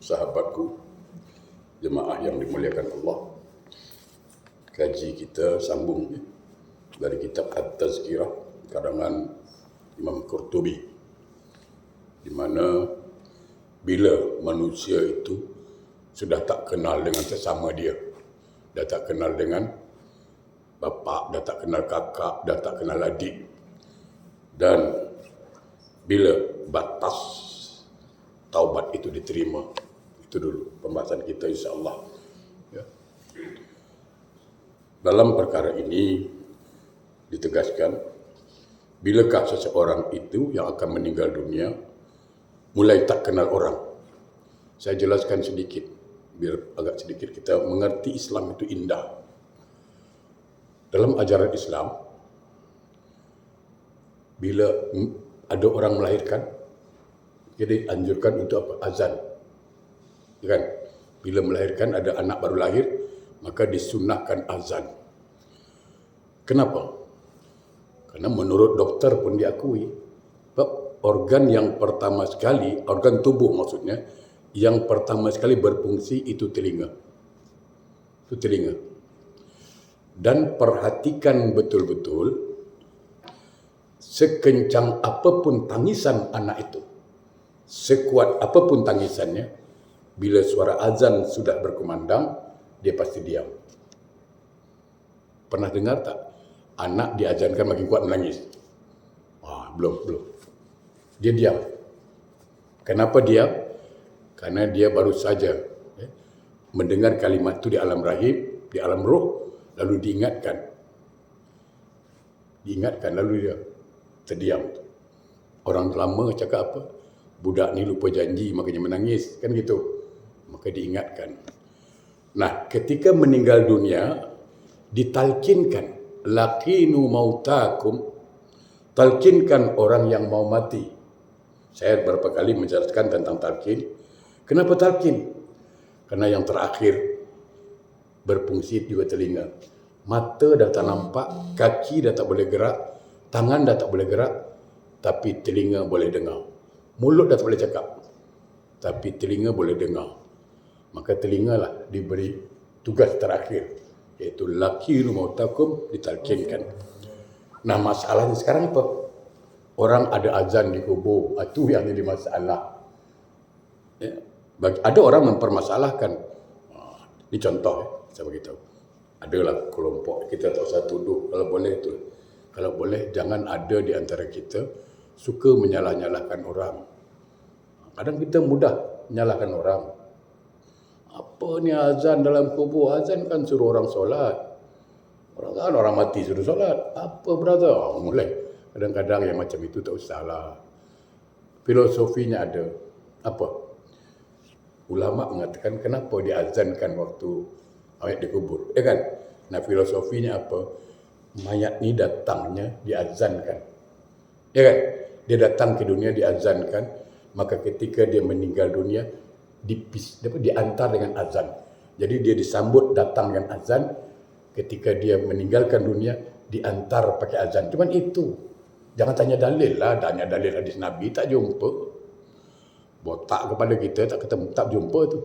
sahabatku, jemaah yang dimuliakan Allah. Kaji kita sambung dari kitab At-Tazkirah karangan Imam Qurtubi, di mana bila manusia itu sudah tak kenal dengan sesama dia, dah tak kenal dengan bapa, dah tak kenal kakak, dah tak kenal adik, dan bila batas taubat itu diterima. Itu dulu pembahasan kita, insya-Allah. Ya. Dalam perkara ini ditegaskan, bilakah seseorang itu yang akan meninggal dunia mulai tak kenal orang. Saya jelaskan sedikit, biar agak sedikit kita mengerti Islam itu indah. Dalam ajaran Islam, bila ada orang melahirkan, jadi anjurkan untuk apa? Azan. Kan? Bila melahirkan ada anak baru lahir, maka disunahkan azan. Kenapa? Karena menurut dokter pun diakui, organ yang pertama sekali, organ tubuh maksudnya, yang pertama sekali berfungsi itu telinga. Itu telinga. Dan perhatikan betul-betul, sekencang apapun tangisan anak itu, sekuat apapun tangisannya, bila suara azan sudah berkumandang, dia pasti diam. Pernah dengar tak? Anak diazankan makin kuat menangis. Belum. Dia diam. Kenapa diam? Karena dia baru saja mendengar kalimat itu di alam rahim, di alam roh, lalu diingatkan, lalu dia terdiam. Orang lama cakap apa? Budak ni lupa janji makanya menangis, kan gitu. Maka diingatkan. Nah, ketika meninggal dunia, ditalkinkan, laqinu mautakum, talkinkan orang yang mau mati. Saya beberapa kali menjelaskan tentang talkin. Kenapa talkin? Karena yang terakhir berfungsi juga telinga. Mata dah tak nampak, kaki dah tak boleh gerak, tangan dah tak boleh gerak, tapi telinga boleh dengar. Mulut dah tak boleh cakap, tapi telinga boleh dengar. Maka telingalah diberi tugas terakhir, iaitu laqinu mautakum, ditalkinkan. Nah, masalahnya sekarang apa? Orang ada azan di kubur, itu yang jadi masalah. Ya. Ada orang mempermasalahkan. Ini contoh, saya beritahu. Adalah kelompok, kita tak usah tuduh, kalau boleh itu. Kalau boleh, jangan ada di antara kita suka menyalah-nyalahkan orang. Kadang kita mudah menyalahkan orang. Apa ni azan dalam kubur? Azan kan suruh orang solat. Orang mati suruh solat. Apa brother? Mulai. Kadang-kadang yang macam itu tak usahlah. Filosofinya ada. Apa? Ulama mengatakan kenapa diazankan waktu mayat dikubur. Ya kan? Nah, filosofinya apa? Mayat ni datangnya diazankan. Ya kan? Dia datang ke dunia diazankan, maka ketika dia meninggal dunia diantar dengan azan. Jadi dia disambut datang dengan azan, ketika dia meninggalkan dunia diantar pakai azan. Cuman itu. Jangan tanya dalil lah, tanya dalil hadis Nabi tak jumpa. Botak kepala kita tak ketemu, tak jumpa tu.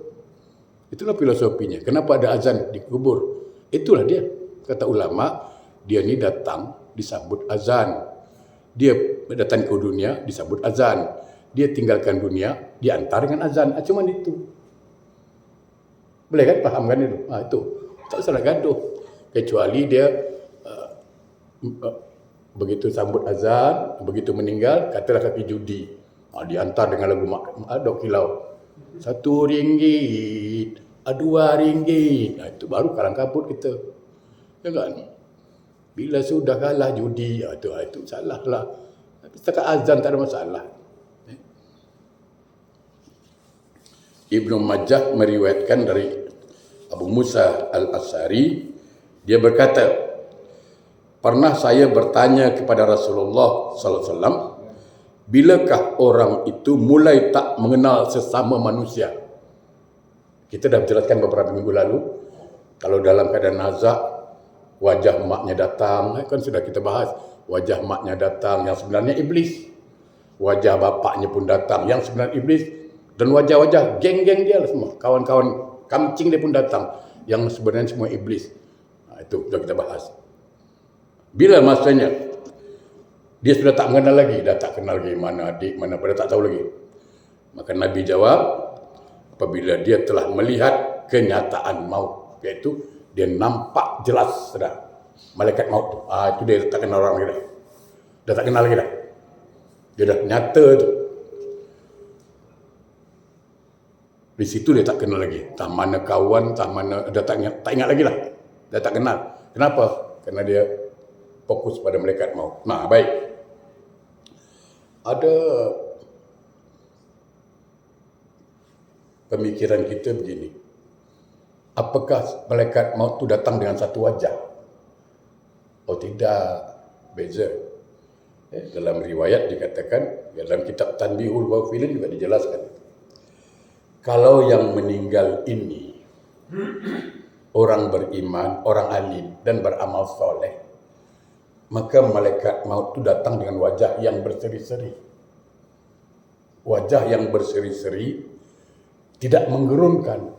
Itulah filosofinya. Kenapa ada azan di kubur? Itulah dia. Kata ulama, dia ni datang disambut azan. Dia datang ke dunia disambut azan. Dia tinggalkan dunia diantar dengan azan. Cuma itu. Boleh kan? Faham kan itu? Itu. Tak salah gaduh. Kecuali dia begitu sambut azan, begitu meninggal, katalah kaki judi. Diantar dengan lagu Dok Kilau. RM1, RM2. Itu baru kalang kabut kita. Ya kan? Bila sudah kalah judi, itu salah lah. Tapi setakat azan tak ada masalah. Ibnu Majah meriwayatkan dari Abu Musa Al-Asy'ari, dia berkata, pernah saya bertanya kepada Rasulullah sallallahu alaihi wasallam, bilakah orang itu mulai tak mengenal sesama manusia? Kita dah menjelaskan beberapa minggu lalu, kalau dalam keadaan nazak, wajah maknya datang, kan sudah kita bahas, wajah maknya datang yang sebenarnya iblis. Wajah bapaknya pun datang yang sebenarnya iblis. Dan wajah-wajah geng-geng dia lah semua. Kawan-kawan kamcing dia pun datang. Yang sebenarnya semua iblis. Itu sudah kita bahas. Bila masanya dia sudah tak mengenal lagi. Dah tak kenal lagi mana adik, mana pada tak tahu lagi. Maka Nabi jawab, apabila dia telah melihat kenyataan maut. Iaitu dia nampak jelas dah malaikat maut tu. Itu dia tak kenal orang lagi dah. Dah tak kenal lagi dah. Dia dah nyata tu. Di situ dia tak kenal lagi. Tak mana kawan, tak mana, dah tak ingat lagi lah. Dah tak kenal. Kenapa? Kerana dia fokus pada malaikat maut. Nah, baik. Ada pemikiran kita begini. Apakah malaikat maut tu datang dengan satu wajah? Oh tidak, beza. Dalam riwayat dikatakan, dalam kitab Tanbihul Ghafilin juga dijelaskan. Kalau yang meninggal ini orang beriman, orang alim dan beramal soleh, maka malaikat maut itu datang dengan wajah yang berseri-seri. Wajah yang berseri-seri, tidak menggerunkan.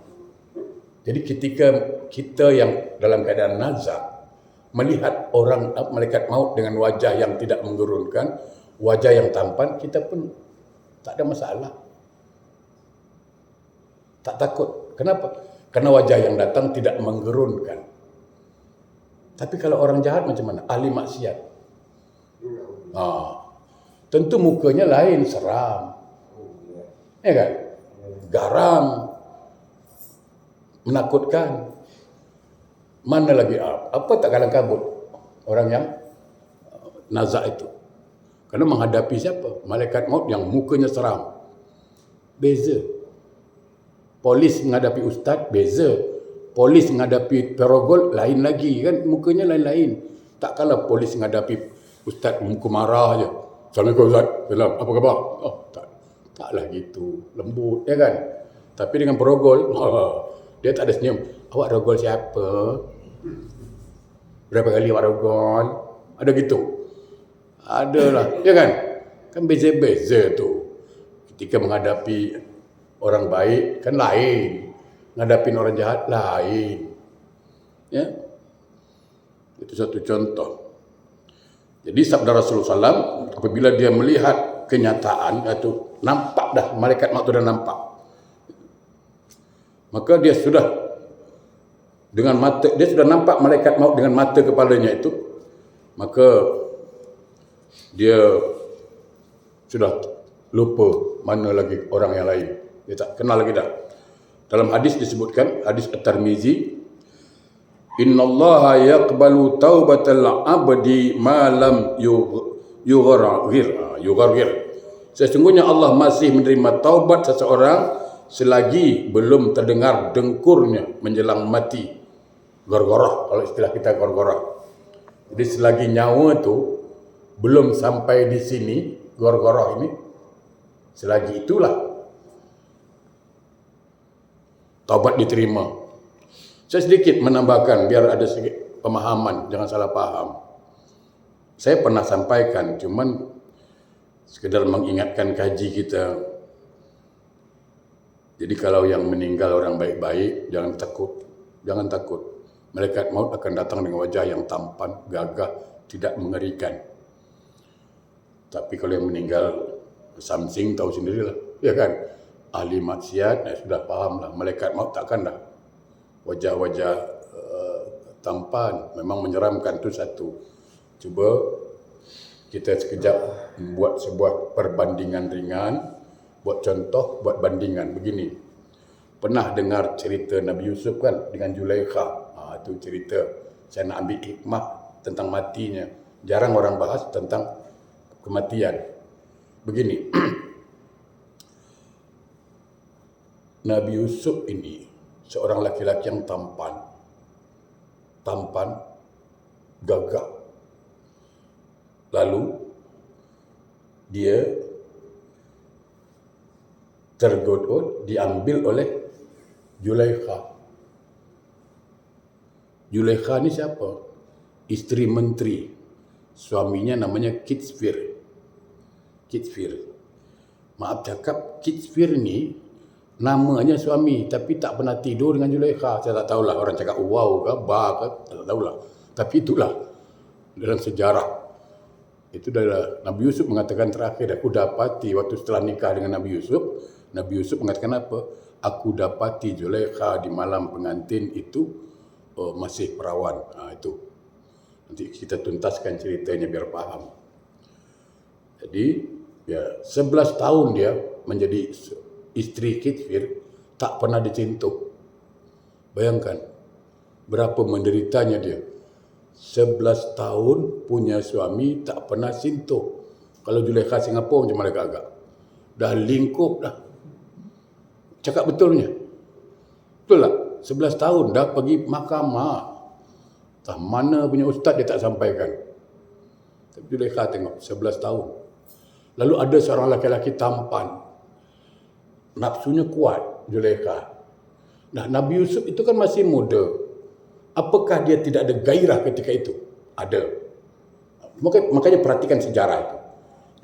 Jadi ketika kita yang dalam keadaan nazar melihat orang malaikat maut dengan wajah yang tidak menggerunkan, wajah yang tampan, kita pun tak ada masalah. Tak takut. Kenapa? Karena wajah yang datang tidak menggerunkan. Tapi kalau orang jahat macam mana? Ahli maksiat. Tentu mukanya lain, seram. Ya kan? Garam. Menakutkan. Mana lagi apa tak kalang kabut orang yang nazak itu. Karena menghadapi siapa? Malaikat maut yang mukanya seram. Beza. Polis menghadapi ustaz, beza. Polis menghadapi perogol, lain lagi. Kan mukanya lain-lain. Tak kalah polis menghadapi ustaz, muka marah je. Assalamualaikum ustaz. Salam. Apa khabar? Oh, taklah gitu. Lembut, ya kan? Tapi dengan perogol, dia tak ada senyum. Awak rogol siapa? Berapa kali awak rogol? Ada gitu. Adalah, ya kan? Kan beza-beza tu. Ketika menghadapi orang baik kan lain, ngadapin orang jahat lain. Ya, itu satu contoh. Jadi sabda Rasulullah SAW, apabila dia melihat kenyataan, iaitu nampak dah malaikat maut itu dah nampak, maka dia sudah dengan mata, dia sudah nampak malaikat maut dengan mata kepalanya itu, maka dia sudah lupa mana lagi orang yang lain. Dia tak kenal lagi dah. Dalam hadis disebutkan, hadis At-Tirmizi, innallaha yaqbalu taubatal abdi ma lam yughargir. Sesungguhnya Allah masih menerima taubat seseorang selagi belum terdengar dengkurnya menjelang mati. Gorgorah, kalau istilah kita gorgorah. Jadi selagi nyawa tu belum sampai di sini, gorgorah ini, selagi itulah taubat diterima. Saya sedikit menambahkan biar ada sedikit pemahaman, jangan salah paham. Saya pernah sampaikan, cuman sekedar mengingatkan kaji kita. Jadi kalau yang meninggal orang baik-baik, jangan takut. Jangan takut. Malaikat maut akan datang dengan wajah yang tampan, gagah, tidak mengerikan. Tapi kalau yang meninggal samsing, tahu sendirilah, ya kan? Ahli maksiat, sudah faham lah. Malaikat maut takkan dah wajah-wajah tampan. Memang menyeramkan tu satu. Cuba kita sekejap buat sebuah perbandingan ringan. Buat contoh, buat bandingan. Begini. Pernah dengar cerita Nabi Yusuf kan dengan Zulaikha. Itu cerita. Saya nak ambil hikmah tentang matinya. Jarang orang bahas tentang kematian. Begini. Nabi Yusuf ini seorang laki-laki yang tampan, gagah. Lalu dia tergoda, diambil oleh Zulaikha. Zulaikha ni siapa? Isteri menteri. Suaminya namanya Kitsfir. Maaf cakap, Kitsfir ni namanya suami tapi tak pernah tidur dengan Zulaikha. Saya tak tahulah orang cakap wow ke ba ke, tak tahulah. Tapi itulah dalam sejarah. Itu adalah Nabi Yusuf mengatakan terakhir, aku dapati waktu setelah nikah dengan Nabi Yusuf mengatakan apa? Aku dapati Zulaikha di malam pengantin itu masih perawan. Itu. Nanti kita tuntaskan ceritanya biar faham. Jadi ya 11 tahun dia menjadi isteri Kitfir, tak pernah dicintuk. Bayangkan berapa menderitanya dia. 11 tahun punya suami tak pernah sentuh. Kalau Zulaikha Singapura macam mana agak-agak. Dah lingkup dah. Cakap betulnya. Betul tak? 11 tahun dah pergi mahkamah. Tak mana punya ustaz dia tak sampaikan. Tapi Zulaikha tengok 11 tahun. Lalu ada seorang lelaki tampan. Nafsunya kuat Zulaikha. Nah, Nabi Yusuf itu kan masih muda. Apakah dia tidak ada gairah ketika itu? Ada. Makanya perhatikan sejarah itu.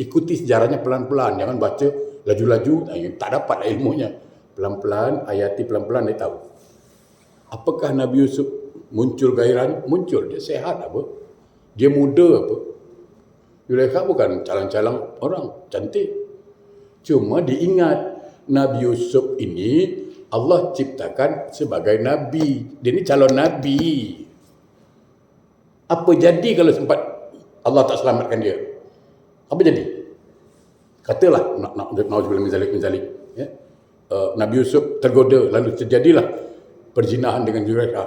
Ikuti sejarahnya pelan-pelan. Jangan baca laju-laju. Tak dapat ilmunya. Pelan-pelan, ayati pelan-pelan dia tahu. Apakah Nabi Yusuf muncul gairahnya? Muncul. Dia sehat apa? Dia muda apa? Zulaikha bukan calang-calang orang. Cantik. Cuma diingat. Nabi Yusuf ini Allah ciptakan sebagai Nabi. Dia ni calon Nabi. Apa jadi kalau sempat Allah tak selamatkan dia? Apa jadi? Katalah, na'udzubillah min zalik. Ya? Nabi Yusuf tergoda, lalu terjadilah perzinahan dengan Zulaikha.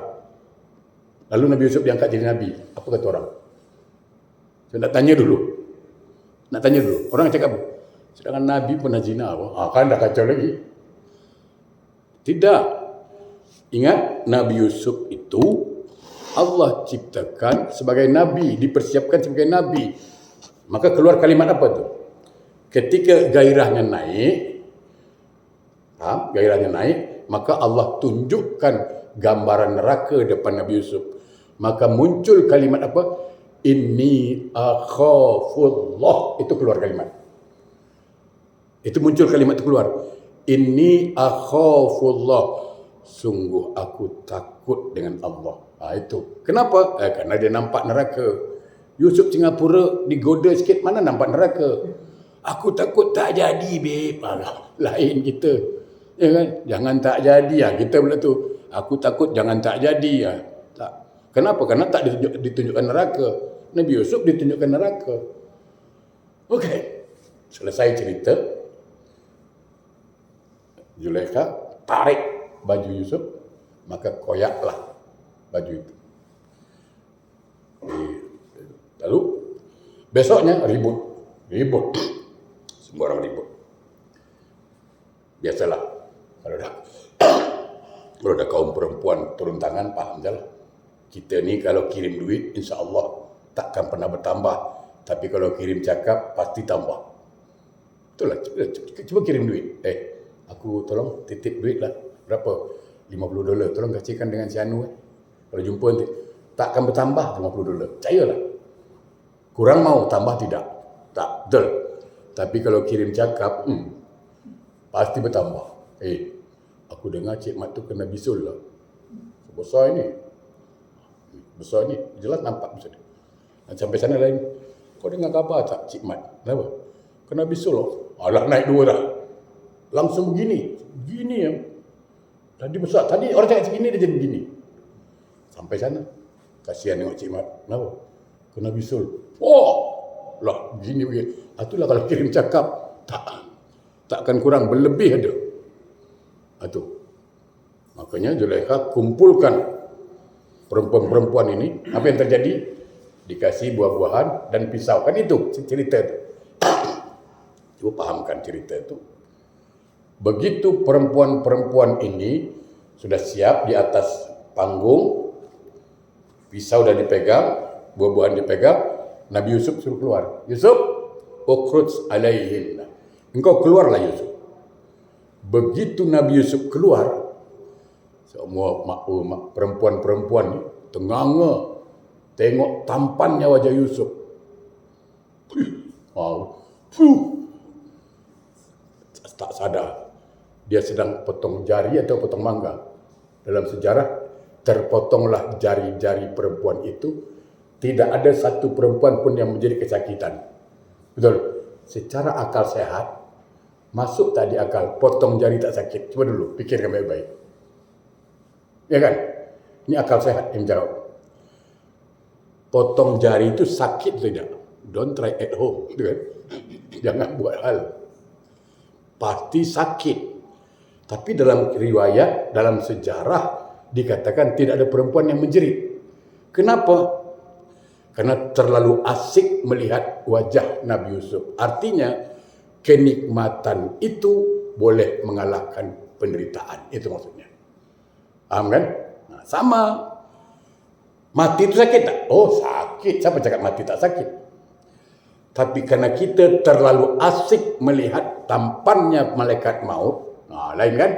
Lalu Nabi Yusuf diangkat jadi Nabi. Apa kata orang? Saya nak tanya dulu. Orang cakap apa? Sedangkan Nabi pernah zina apa? Kan dah kacau lagi. Tidak. Ingat, Nabi Yusuf itu Allah ciptakan sebagai Nabi, dipersiapkan sebagai Nabi. Maka keluar kalimat apa tu? Ketika gairahnya naik, maka Allah tunjukkan gambaran neraka depan Nabi Yusuf. Maka muncul kalimat apa? Inni akhafullah. Itu keluar kalimat. Itu muncul kalimat itu keluar. Inni akhafullah. Sungguh aku takut dengan Allah. Itu. Kenapa? Karena dia nampak neraka. Yusuf Singapura digoda sikit, mana nampak neraka? Aku takut tak jadi, babe. Lain kita. Ya kan? Jangan tak jadi. Kita pula tu. Aku takut jangan tak jadi. Tak. Kenapa? Karena tak ditunjukkan neraka. Nabi Yusuf ditunjukkan neraka. Okey. Selesai cerita. Zulaikha tarik baju Yusuf, maka koyaklah baju itu. Lalu besoknya ribut. Semua orang ribut. Biasalah kalau ada kaum perempuan turun tangan, faham je lah. Kita ni kalau kirim duit, insya-Allah takkan pernah bertambah. Tapi kalau kirim cakap, pasti tambah. Betul lah. Cuba kirim duit. Aku tolong titip duit lah. Berapa? $50. Tolong kasihkan dengan si Anu. Kalau jumpa nanti. Takkan bertambah $50. Percayalah. Kurang mau, tambah tidak. Tak, betul. Tapi kalau kirim cakap, pasti bertambah. Aku dengar Cik Mat tu kena bisul lah. Besar ini. Jelas nampak besar. Dan sampai sana lain. Kau dengar khabar tak Cik Mat? Kenapa? Kena bisul lah. Alah, naik 2 dah. Langsung begini ya. Tadi besar. Tadi orang cakap segini, dia jadi begini. Sampai sana. Kasihan tengok Cik Mat. Kenapa? Kena bisul. Lah, begini. Itulah kalau kirim cakap. Takkan kurang, berlebih ada. Itu. Makanya Zulaikha kumpulkan perempuan-perempuan ini. Apa yang terjadi? Dikasih buah-buahan dan pisau. Kan itu cerita itu. Cuba pahamkan cerita itu. Begitu perempuan-perempuan ini sudah siap di atas panggung, pisau dah dipegang, buah-buahan dipegang, Nabi Yusuf suruh keluar. Yusuf, ukhruj alaihin. Engkau keluarlah Yusuf. Begitu Nabi Yusuf keluar, semua perempuan-perempuan ni tenganga tengok tampannya wajah Yusuf. Tak sadar. dia sedang potong jari atau potong mangga. Dalam sejarah, terpotonglah jari-jari perempuan itu. Tidak ada satu perempuan pun yang menjadi kesakitan. Betul? Secara akal sehat, masuk tak di akal, potong jari tak sakit. Cuba dulu, pikirkan baik-baik. Ya kan? Ini akal sehat yang jawab. Potong jari itu sakit tidak? Don't try at home. Gitu kan? Jangan buat hal. Pasti sakit. Tapi dalam riwayat, dalam sejarah, dikatakan tidak ada perempuan yang menjerit. Kenapa? Karena terlalu asik melihat wajah Nabi Yusuf. Artinya, kenikmatan itu boleh mengalahkan penderitaan. Itu maksudnya. Paham kan? Nah, sama. Mati itu sakit tak? Oh, sakit. Siapa cakap mati tak sakit? Tapi karena kita terlalu asik melihat tampannya malaikat maut. Nah, lain kan?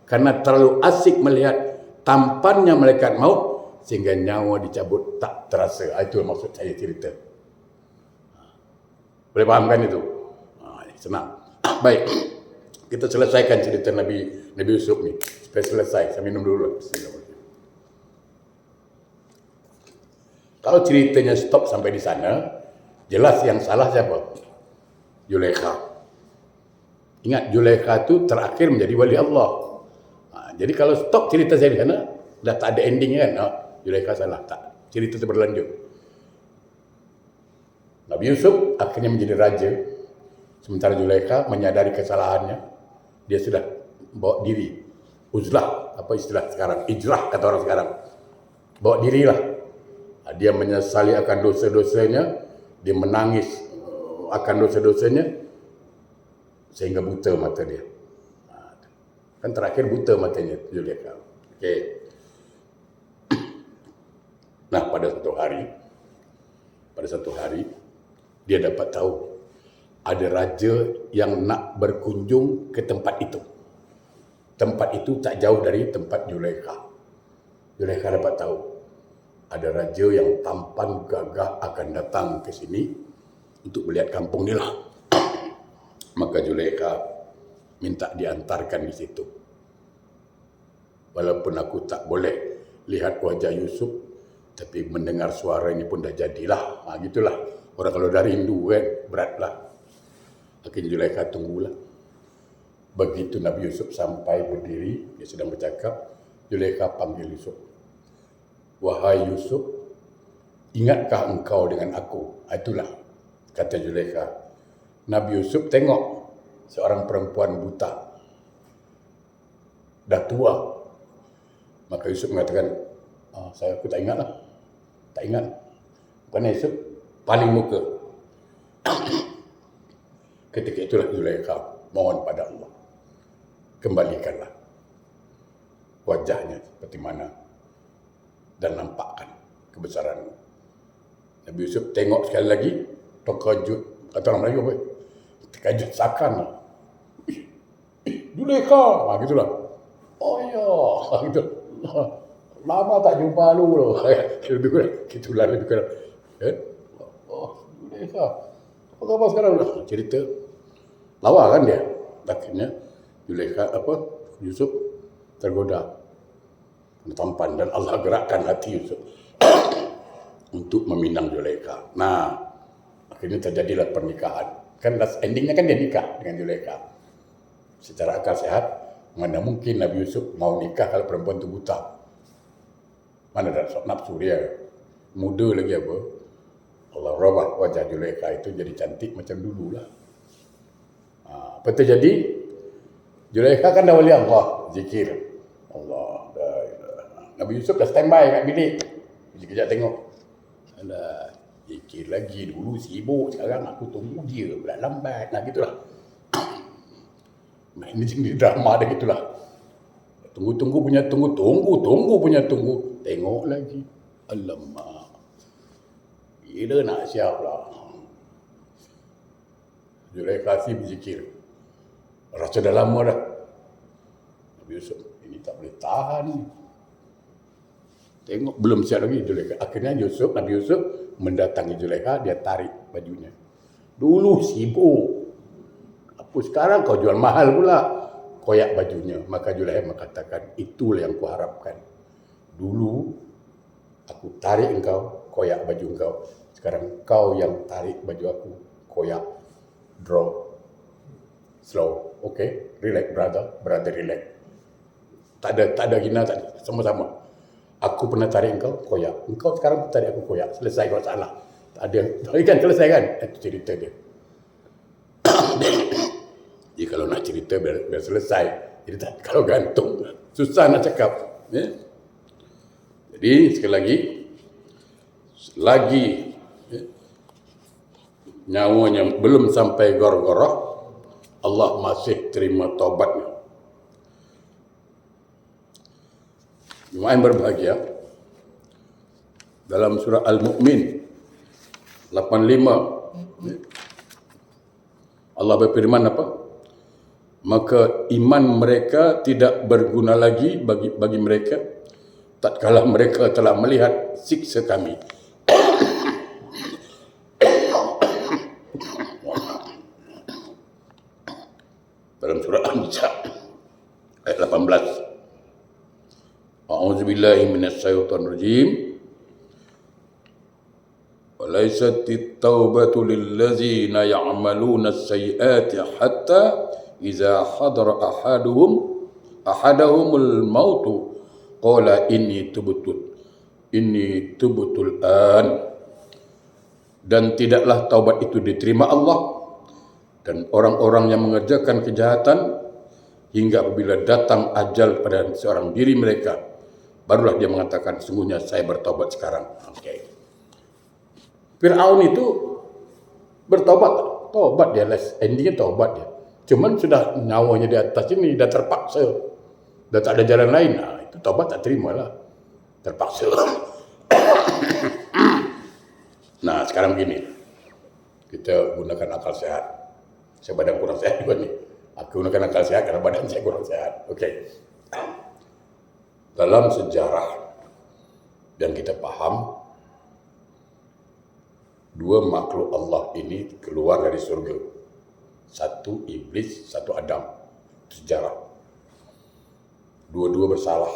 Karena terlalu asik melihat tampannya malaikat maut, sehingga nyawa dicabut tak terasa. Itu maksud saya cerita. Boleh fahamkan itu? Senang. Baik. Kita selesaikan cerita Nabi Yusuf ni. Supaya selesai. Saya minum dulu. Kalau ceritanya stop sampai di sana, jelas yang salah siapa? Zulaikha. Ingat, Zulaikha itu terakhir menjadi wali Allah. Jadi kalau stop cerita saya di sana, dah tak ada endingnya kan? Zulaikha salah, tak. Cerita itu berlanjut. Nabi Yusuf akhirnya menjadi raja. Sementara Zulaikha menyadari kesalahannya. Dia sudah bawa diri. Uzlah, apa istilah sekarang? Ijrah kata orang sekarang. Bawa dirilah. Dia menyesali akan dosa-dosanya. Dia menangis akan dosa-dosanya. Sehingga buta mata dia. Kan terakhir buta matanya Zulaikha. Okey. Nah, pada satu hari, dia dapat tahu ada raja yang nak berkunjung ke tempat itu. Tempat itu tak jauh dari tempat Zulaikha. Zulaikha dapat tahu ada raja yang tampan gagah akan datang ke sini untuk melihat kampung ni lah. Maka Zulaikha minta diantarkan di situ. Walaupun aku tak boleh lihat wajah Yusuf, tapi mendengar suaranya pun dah jadilah. Gitulah. Orang kalau dah rindu kan, beratlah. Akhirnya Zulaikha tunggulah. Begitu Nabi Yusuf sampai berdiri, dia sedang bercakap, Zulaikha panggil Yusuf. Wahai Yusuf, ingatkah engkau dengan aku? Itulah, kata Zulaikha. Nabi Yusuf tengok seorang perempuan buta. Dah tua. Maka Yusuf mengatakan, aku tak ingat lah. Tak ingat. Kerana Yusuf paling muka. Ketika itulah Zulaikha mohon pada Allah. Kembalikanlah wajahnya seperti mana dan nampakkan kebesaranmu. Nabi Yusuf tengok sekali lagi, terkejut. Kata orang Melayu apa? Terkejut sakan lah. Zulaikha. Gitulah. Oh ya. Gitu. Lama tak jumpa lu loh. Gitulah lebih kurang. Zulaikha. Apa khabar sekarang? Cerita. Lawa kan dia. Akhirnya Zulaikha Yusuf tergoda. Tampan dan Allah gerakkan hati Yusuf untuk meminang Zulaikha. Nah, akhirnya terjadilah pernikahan. Kan last endingnya kan dia nikah dengan Zulaikha. Secara akal sehat, mana mungkin Nabi Yusuf mau nikah kalau perempuan itu buta? Mana ada nafsu dia? Muda lagi apa? Allah robah wajah Zulaikha itu jadi cantik macam dulu lah. Apa terjadi? Zulaikha kan dah wali Allah, zikir Allah. Nabi Yusuf dah standby kat bilik. Sekejap tengok. Alah, zikir lagi dulu sibuk. Sekarang aku tunggu dia pula lambat. Nah, gitulah. Ini jenis drama dia gitulah. Tunggu punya tunggu. Tengok lagi. Alamak. Bila nak siap lah. Zulaikha si berzikir. Rasa dah lama dah. Nabi Yusuf, ini tak boleh tahan ni. Tengok, belum siap lagi Zulaikha. Akhirnya Nabi Yusuf mendatangi Zulaikha, dia tarik bajunya. Dulu sibuk. Apa sekarang kau jual mahal pula? koyak bajunya. Maka Julaim mengatakan, itulah yang kuharapkan. Dulu aku tarik engkau, koyak baju engkau. Sekarang kau yang tarik baju aku, koyak, draw, slow. Okay, relax brother relax. Tak ada hina, tak ada. Sama-sama. Aku pernah tarik engkau, koyak. Engkau sekarang tarik aku, koyak. Selesai masalah. Tak ada. Kan selesai kan? Itu cerita dia. Jadi kalau nak cerita biar selesai. Jadi tak, kalau gantung susah nak cakap. Ya? Jadi sekali lagi ya, nyawanya belum sampai gor-gorah, Allah masih terima taubatnya. Jemaah yang berbahagia, dalam surah Al-Mu'min 85 ya, Allah berfirman apa? Maka iman mereka tidak berguna lagi bagi mereka tatkala mereka telah melihat siksa kami. Dalam surah An-Nisa ayat 18. A'udzubillahi minasyaitonir rajim. Walaisatit taubatu lillazina ya'maluna as-sayyi'ati hatta idza hadara ahadahumul mautu qala inni tubtul an. Dan tidaklah taubat itu diterima Allah dan orang-orang yang mengerjakan kejahatan hingga apabila datang ajal pada seorang diri mereka, barulah dia mengatakan, sungguhnya saya bertaubat sekarang. Okay. Fir'aun itu taubat dia, endingnya taubat dia. Cuman sudah nyawanya di atas ini, dah terpaksa, dah tak ada jalan lain. Nah, itu taubat tak terima lah, terpaksa. Nah sekarang begini, kita gunakan akal sehat. Saya badan kurang sehat juga nih. Aku gunakan akal sehat karena badan saya kurang sehat. Okey. Dalam sejarah dan kita faham, dua makhluk Allah ini keluar dari surga. Satu iblis, satu Adam. Sejarah. Dua-dua bersalah.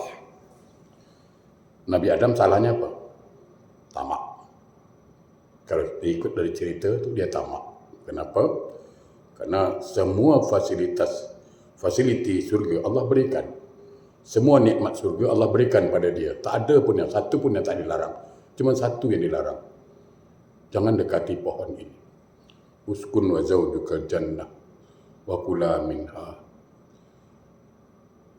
Nabi Adam salahnya apa? Tamak. Kalau ikut dari cerita tu dia tamak. Kenapa? Karena semua fasiliti surga Allah berikan. Semua nikmat surga Allah berikan pada dia. Tak ada pun satu pun yang tak dilarang. Cuma satu yang dilarang. Jangan dekati pohon ini. Uskun wa zawjukal jannah wa kula minha.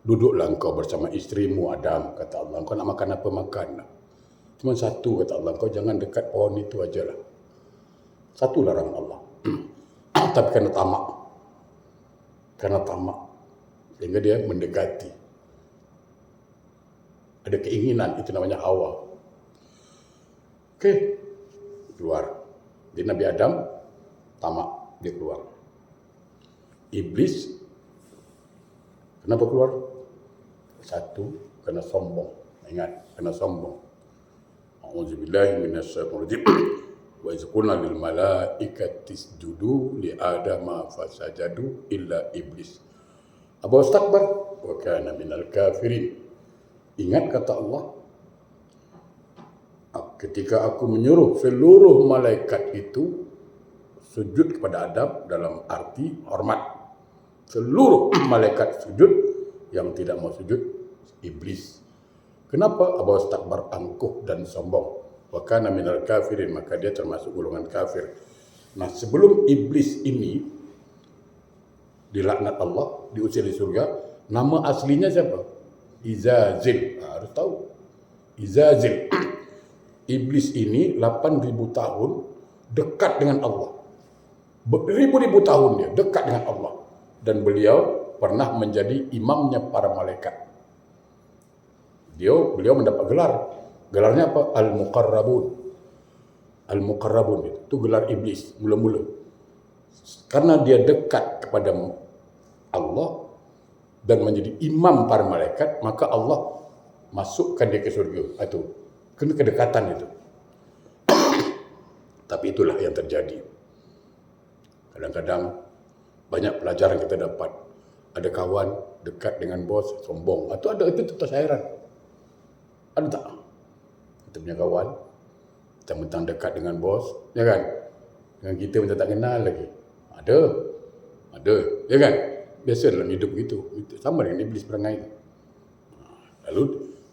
Duduklah engkau bersama istrimu Adam, kata Allah. Engkau nak makan apa makan. Cuma satu, kata Allah. Engkau jangan dekat pohon itu ajalah. Satu larangan Allah. Tapi kerana tamak, sehingga dia mendekati. Ada keinginan, itu namanya hawa. Okey, keluar. Jadi Nabi Adam tamak, dia keluar. Iblis kenapa keluar? Satu, kerana sombong. Ingat, kerana sombong. A'udzubillahi minasyaitonir rajim. Wa iz qulna lil malaikati isjudu li adama fasajadu illa iblis aba wastakbar wa kana minal kafirin. Ingat kata Allah, ketika aku menyuruh seluruh malaikat itu sujud kepada Adam, dalam arti hormat. Seluruh malaikat sujud, yang tidak mau sujud iblis. Kenapa? Aba wastakbar, angkuh dan sombong. Wa kana minal kafirin, maka dia termasuk golongan kafir. Nah, sebelum iblis ini dilaknat Allah, diusir di surga, nama aslinya siapa? Izazil. Harus tahu. Izazil. Iblis ini 8.000 tahun dekat dengan Allah. Beribu-ribu tahun dia dekat dengan Allah. Dan beliau pernah menjadi imamnya para malaikat. Beliau mendapat gelar. Gelarnya apa? Al-Muqarrabun. Al-Muqarrabun itu gelar iblis mula-mula. Karena dia dekat kepada Allah dan menjadi imam para malaikat, maka Allah masukkan dia ke surga. Itu kena kedekatan itu. Tapi itulah yang terjadi. Kadang-kadang banyak pelajaran kita dapat. Ada kawan dekat dengan bos, sombong. Atau ada itu tak heran. Ada tak? Kita punya kawan, mentang-mentang dekat dengan bos, ya kan? Dengan kita macam tak kenal lagi. Ada, ya kan? Biasa dalam hidup gitu. Sama dengan iblis perangai itu. Lalu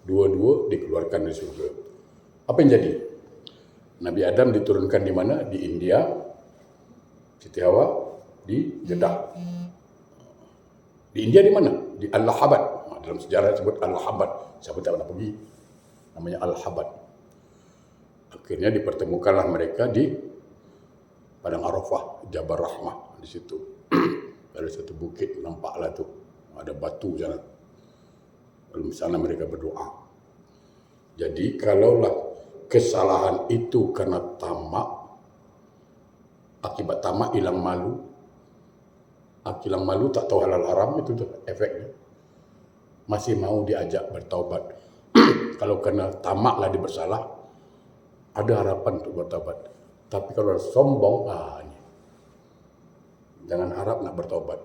dua-dua dikeluarkan dari surga. Apa yang jadi? Nabi Adam diturunkan di mana? Di India. Siti Hawa di Jeddah. Di India di mana? Di Allahabad. Dalam sejarah disebut Allahabad. Siapa tak pernah pergi? Namanya Allahabad. Akhirnya dipertemukanlah mereka di Padang Arafah, Jabal Rahmah di situ. Ada satu bukit, nampaklah tu. Ada batu sana. Lalu di sana mereka berdoa. Jadi kalaulah kesalahan itu karena tamak, akibat tamak hilang malu. Hilang malu tak tahu halal haram, itu tu efeknya. Masih mau diajak bertaubat. Kalau kena tamaklah dia bersalah, ada harapan untuk bertaubat. Tapi kalau sombong, jangan harap nak bertaubat.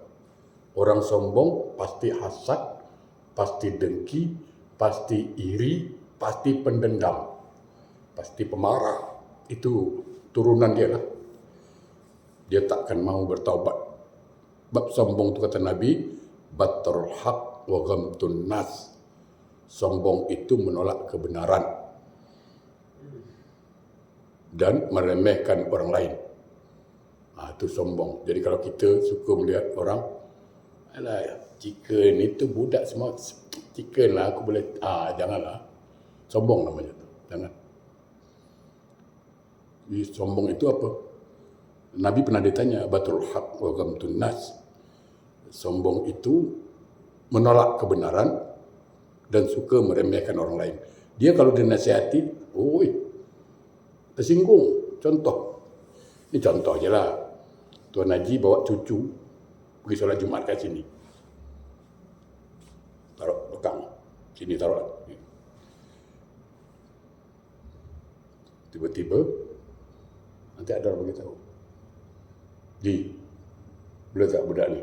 Orang sombong pasti hasad, pasti dengki, pasti iri, pasti pendendam, pasti pemarah. Itu turunan dia lah. Dia takkan mau bertaubat. Bab sombong itu kata Nabi, batrul haq wa ghamtun nas. Sombong itu menolak kebenaran dan meremehkan orang lain. Itu sombong. Jadi kalau kita suka melihat orang, alah, chicken itu budak semua, chicken lah, aku boleh, janganlah. Sombong namanya tu. Jangan. Jadi sombong itu apa? Nabi pernah ditanya, batrul haq wa ghamtun nas. Sombong itu menolak kebenaran dan suka meremehkan orang lain. Dia kalau dinasihati, tersinggung. Contoh. Ini contoh je lah. Tuan Haji bawa cucu pergi solat Jumaat kat sini. Taruh bekang. Sini taruh. Tiba-tiba nanti ada orang beritahu. Boleh tak budak ni?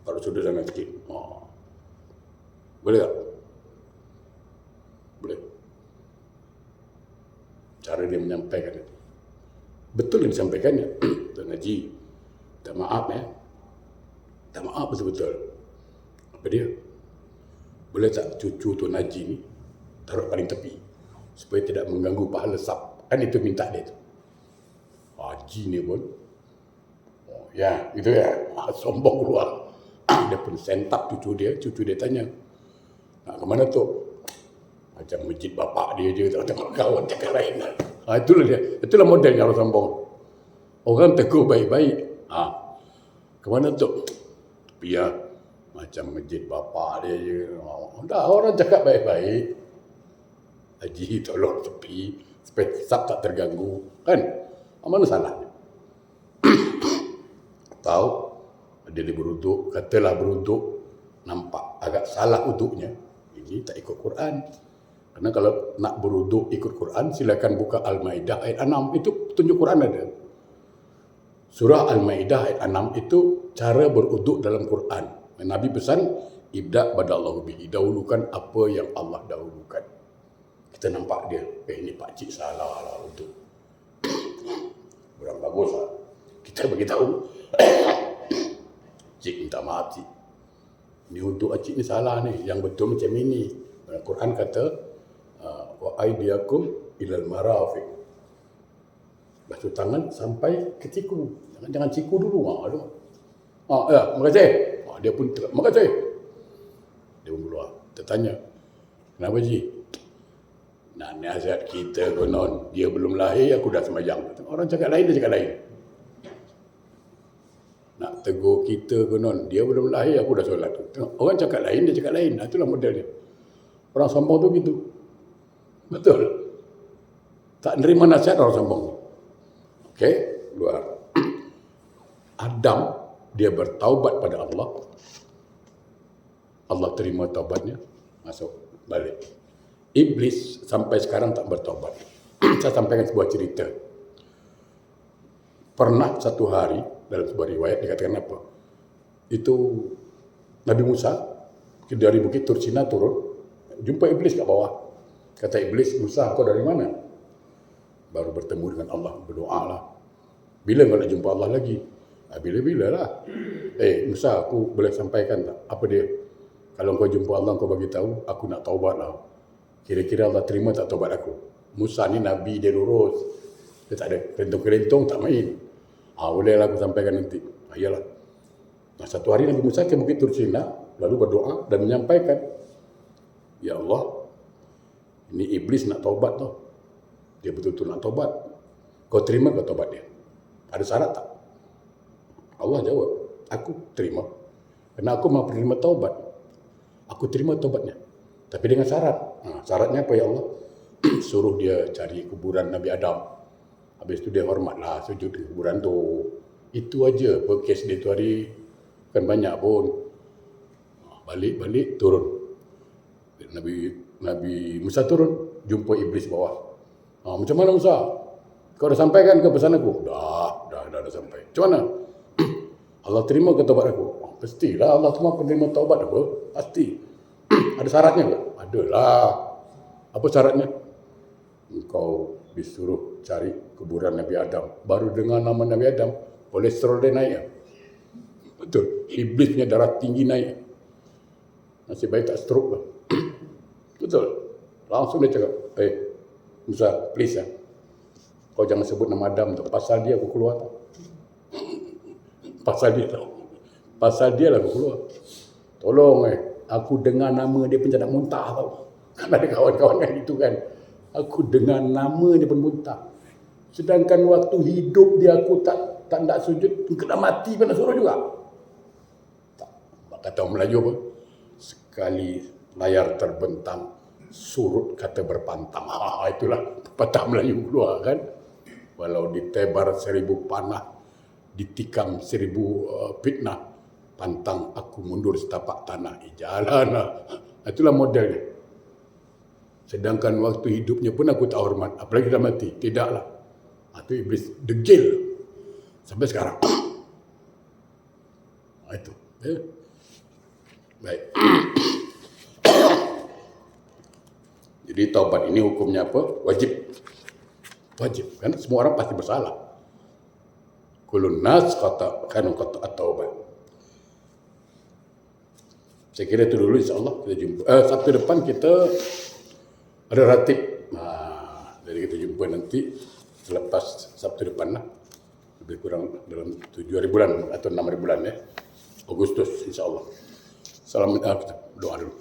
Kalau sudah sana sikit. Boleh tak? Boleh. Cara dia menyampaikan itu. Betul yang disampaikannya. Tuan Haji, tak maaf tak maaf betul-betul. Apa dia? Boleh tak cucu Tuan Haji ni taruh paling tepi supaya tidak mengganggu pahala sab. Kan itu minta dia tu. Haji ni pun gitu ya. Sombong keluar. Dia pun sentap cucu dia tanya, nak ke mana tu? Macam masjid bapak dia je, tengok kawan cakap lain. Itulah modelnya orang sombong. Orang tegur baik-baik. Ke mana tu? Biar macam masjid bapak dia je. Dah orang cakap baik-baik. Haji tolong tepi supaya sab tak terganggu. Kan? Mana salahnya? Tahu dia beruduk, katalah beruduk, nampak agak salah uduknya. Ini tak ikut Quran. Karena kalau nak beruduk ikut Quran, silakan buka Al-Maidah ayat 6. Itu tunjuk Quran ada. Surah Al-Maidah ayat 6 itu cara beruduk dalam Quran. Nabi pesan, ibda' badallahu bihi. Dahulukan apa yang Allah dahulukan. Kita nampak dia, ini pakcik salah lah uduk. Kurang bagus lah. Kita beritahu. Cik minta maaf cik. Ni untuk cik ni salah ni. Yang betul macam ini. Al-Quran kata, wa aidiakum ilal marafiq. Basuh tangan sampai ke siku. Jangan siku dulu. Terima kasih. Dia pun terima kasih. Dia pun keluar. Kita tanya, kenapa Ji? Nak nasihat kita konon. Dia belum lahir, aku dah sembahyang. Orang cakap lain, dia cakap lain. Nak tegur kita konon. Dia belum lahir, aku dah solat. Orang cakap lain, dia cakap lain. Itulah modelnya. Orang sombong tu gitu. Betul. Tak nerima nasihat orang sombong. Okey, luar. Adam, dia bertaubat pada Allah. Allah terima taubatnya, masuk balik. Iblis sampai sekarang tak bertaubat. Saya sampaikan sebuah cerita. Pernah satu hari, dalam sebuah riwayat dikatakan apa? Itu Nabi Musa dari Bukit Tursina turun, jumpa iblis kat bawah. Kata iblis, Musa, kau dari mana? Baru bertemu dengan Allah, berdoa lah. Bila kau nak jumpa Allah lagi? Bila-bila lah. Musa, aku boleh sampaikan tak? Apa dia? Kalau kau jumpa Allah, kau bagi tahu, aku nak taubat lah. Kira-kira Allah terima tak taubat aku? Musa ni Nabi, dia lurus. Dia tak ada kerentung-kerentung, tak main. Bolehlah aku sampaikan nanti. Iyalah. Nah, satu hari Nabi Musa ke Bukit Tursina, lalu berdoa dan menyampaikan, Ya Allah, ini iblis nak taubat tau. Dia betul-betul nak taubat. Kau terima ke taubat dia? Ada syarat tak? Allah jawab, aku terima. Kerana aku mahu menerima taubat. Aku terima taubatnya. Tapi dengan syarat. Syaratnya apa ya Allah? Suruh dia cari kuburan Nabi Adam. Habis itu dia hormatlah sujud di kuburan tu. Itu aja kes dia tu hari. Kan banyak pun. Balik turun. Nabi Musa turun, jumpa iblis bawah. Macam mana Musa? Kau dah sampaikan ke pesan aku? Dah sampai. Macam mana? Allah terima ke taubat aku? Pastilah Allah cuma penerima taubat aku. Pasti. Ada syaratnya ke? Adalah. Apa syaratnya? Engkau disuruh cari kuburan Nabi Adam. Baru dengar nama Nabi Adam, kolesterol dia naik. Betul. Iblisnya darah tinggi naik. Nasib baik tak stroke lah. Betul. Langsung dia cakap, Musa, please ya. Kau jangan sebut nama Adam tu. Pasal dia aku keluar tau. Pasal dia lah aku keluar. Tolong aku dengar nama dia pun tak nak muntah tau. Kan ada kawan-kawan kan itu kan. Aku dengar nama dia pun muntah. Sedangkan waktu hidup dia aku tak nak sujud, kena mati pun nak suruh juga. Tak. Kata orang Melayu apa? Sekali layar terbentang, surut kata berpantang. Itulah pepatah Melayu keluar kan. Walau ditebar 1000 panah, ditikam 1000 fitnah, pantang aku mundur setapak tanah. Jalan lah. Itulah modelnya. Sedangkan waktu hidupnya pun aku tak hormat. Apalagi dah mati. Tidaklah. Itu iblis degil. Sampai sekarang. Itu. Baik. Jadi taubat ini hukumnya apa? Wajib. Karena semua orang pasti bersalah. Kulun nas kata at-taubat. Saya kira itu dulu, insyaAllah kita jumpa. Sabtu depan kita ada ratib. Jadi kita jumpa nanti selepas Sabtu depan lah. Lebih kurang dalam 7 hari bulan atau 6 hari bulan ya. Agustus insyaAllah. Salam, kita doa dulu.